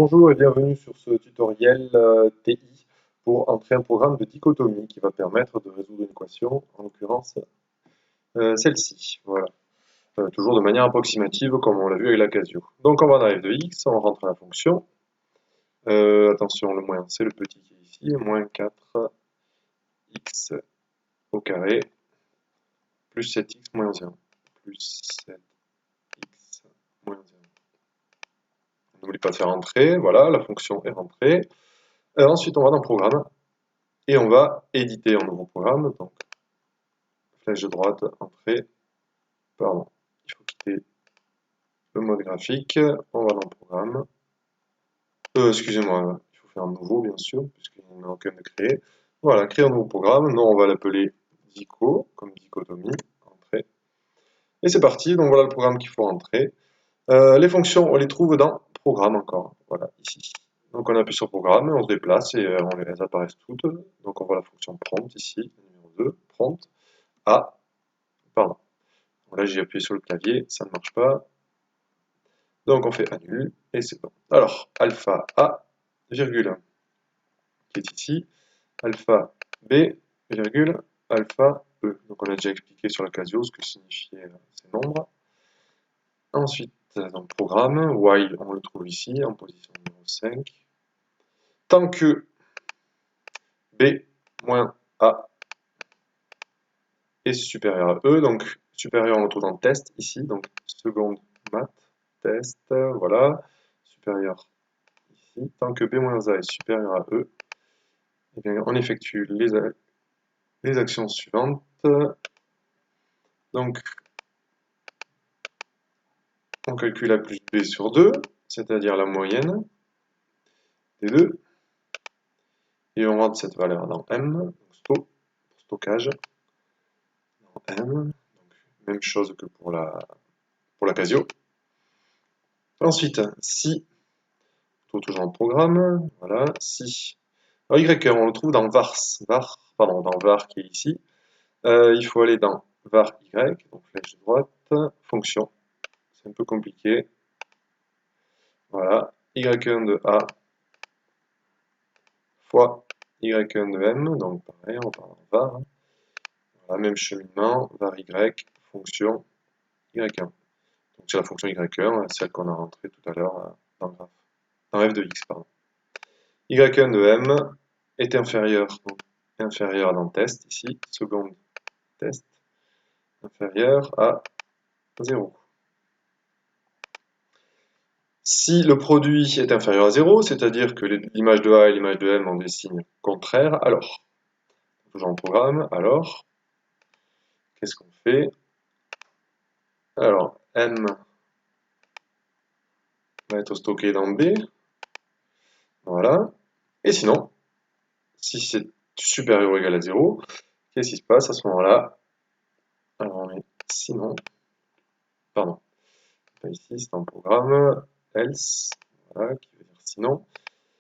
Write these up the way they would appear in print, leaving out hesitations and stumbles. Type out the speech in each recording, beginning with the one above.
Bonjour et bienvenue sur ce tutoriel TI pour entrer un programme de dichotomie qui va permettre de résoudre une équation, en l'occurrence celle-ci. Voilà. Toujours de manière approximative comme on l'a vu avec la Casio. Donc on va en arriver de x, on rentre la fonction. Attention, le moins c'est le petit qui est ici, moins 4x au carré plus 7x moins 1 plus 7x moins 1. N'oublie pas de faire entrer, voilà, la fonction est rentrée. Ensuite, on va dans Programme et on va éditer un nouveau programme. Donc, flèche de droite, entrée, pardon, il faut quitter le mode graphique. On va dans Programme. Excusez-moi, il faut faire un nouveau, bien sûr, puisqu'il n'y en a aucun de créer. Voilà, créer un nouveau programme. Non, on va l'appeler Dico, comme dichotomie, entrée. Et c'est parti, donc voilà le programme qu'il faut entrer. Les fonctions, on les trouve dans Programme encore, voilà, ici. Donc on appuie sur Programme, on se déplace et elles apparaissent toutes. Donc on voit la fonction prompt ici, numéro 2, prompt, A, pardon. Là j'ai appuyé sur le clavier, ça ne marche pas. Donc on fait annule et c'est bon. Alors, alpha A, virgule, qui est ici, alpha B, virgule, alpha E. Donc on a déjà expliqué sur la Casio ce que signifiaient ces nombres. Ensuite, dans le programme, while, on le trouve ici, en position numéro 5. Tant que B moins A est supérieur à E, donc supérieur on le trouve dans test ici, donc seconde math, test, voilà, supérieur ici. Tant que B moins A est supérieur à E, eh bien, on effectue les actions suivantes. Donc, on calcule A plus B sur 2, c'est-à-dire la moyenne des deux, et on rentre cette valeur dans M, donc stockage, dans M, donc même chose que pour la Casio. Ensuite, si, on trouve toujours en programme, voilà, si. Alors, Y, on le trouve dans dans var qui est ici. Il faut aller dans var Y, donc flèche droite, fonction. C'est un peu compliqué. Voilà, y1 de A fois y1 de M, donc pareil, on part en var. Voilà, même cheminement, var Y, fonction y1. Donc c'est la fonction y1, celle qu'on a rentrée tout à l'heure dans le graphe. Dans f de x, pardon. y1 de M est inférieur, donc inférieur dans test, ici, seconde test, inférieur à 0. Si le produit est inférieur à 0, c'est-à-dire que l'image de A et l'image de M ont des signes contraires, alors, toujours en programme, alors, qu'est-ce qu'on fait? Alors, M va être stocké dans B, voilà, et sinon, si c'est supérieur ou égal à 0, qu'est-ce qui se passe à ce moment-là? Alors on met sinon, pardon, pas ici, c'est en programme, else, voilà, qui veut dire sinon,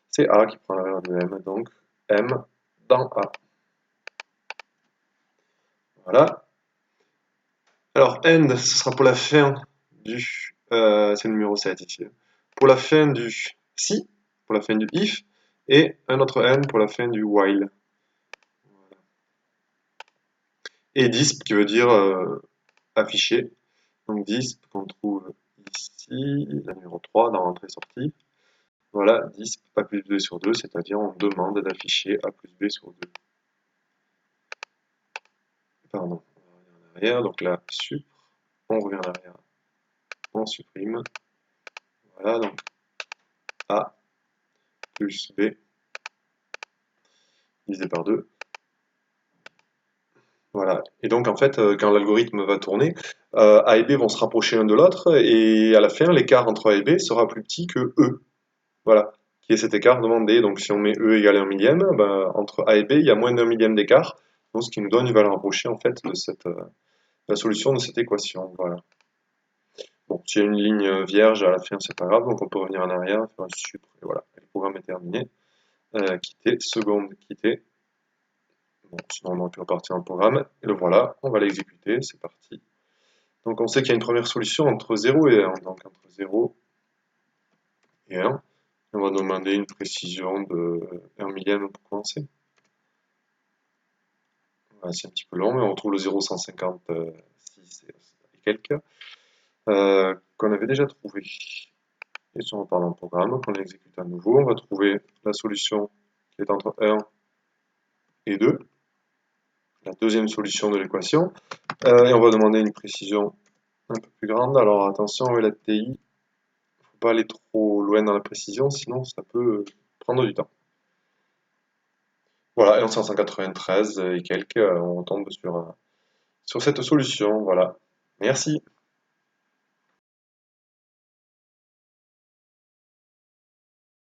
c'est A qui prend la valeur de M, donc M dans A. Voilà. Alors, end, ce sera pour la fin du... c'est le numéro 7 ici. Pour la fin du si, pour la fin du if, et un autre end pour la fin du while. Voilà. Et disp qui veut dire afficher. Donc disp qu'on trouve ici, la numéro 3 dans entrée-sortie. Voilà, disp A plus B sur 2, c'est-à-dire on demande d'afficher A plus B sur 2. Pardon, on revient en arrière, donc là, sup, on revient en arrière, on supprime. Voilà, donc A plus B divisé par 2. Voilà. Et donc en fait, quand l'algorithme va tourner, A et B vont se rapprocher l'un de l'autre, et à la fin, l'écart entre A et B sera plus petit que E. Voilà, qui est cet écart demandé. Donc si on met E égale 1 millième, ben, entre A et B, il y a moins d'un millième d'écart, donc ce qui nous donne une valeur rapprochée en fait de la solution de cette équation. Voilà. Bon, s'il y a une ligne vierge à la fin, c'est pas grave, donc on peut revenir en arrière, faire un sup, et voilà, le programme est terminé. Quitter, seconde, quitter. Bon, sinon on aurait pu repartir dans le programme, et le voilà, on va l'exécuter, c'est parti. Donc on sait qu'il y a une première solution entre 0 et 1, donc entre 0 et 1, On va demander une précision de 1 millième pour commencer. Voilà, c'est un petit peu long, mais on retrouve le 0,156 et quelques qu'on avait déjà trouvé. Et si on repart dans le programme, qu'on exécute à nouveau, on va trouver la solution qui est entre 1 et 2, la deuxième solution de l'équation, et on va demander une précision un peu plus grande. Alors attention avec la TI, il ne faut pas aller trop loin dans la précision, sinon ça peut prendre du temps. Voilà, et en 593 et quelques, on tombe sur cette solution. Voilà. Merci.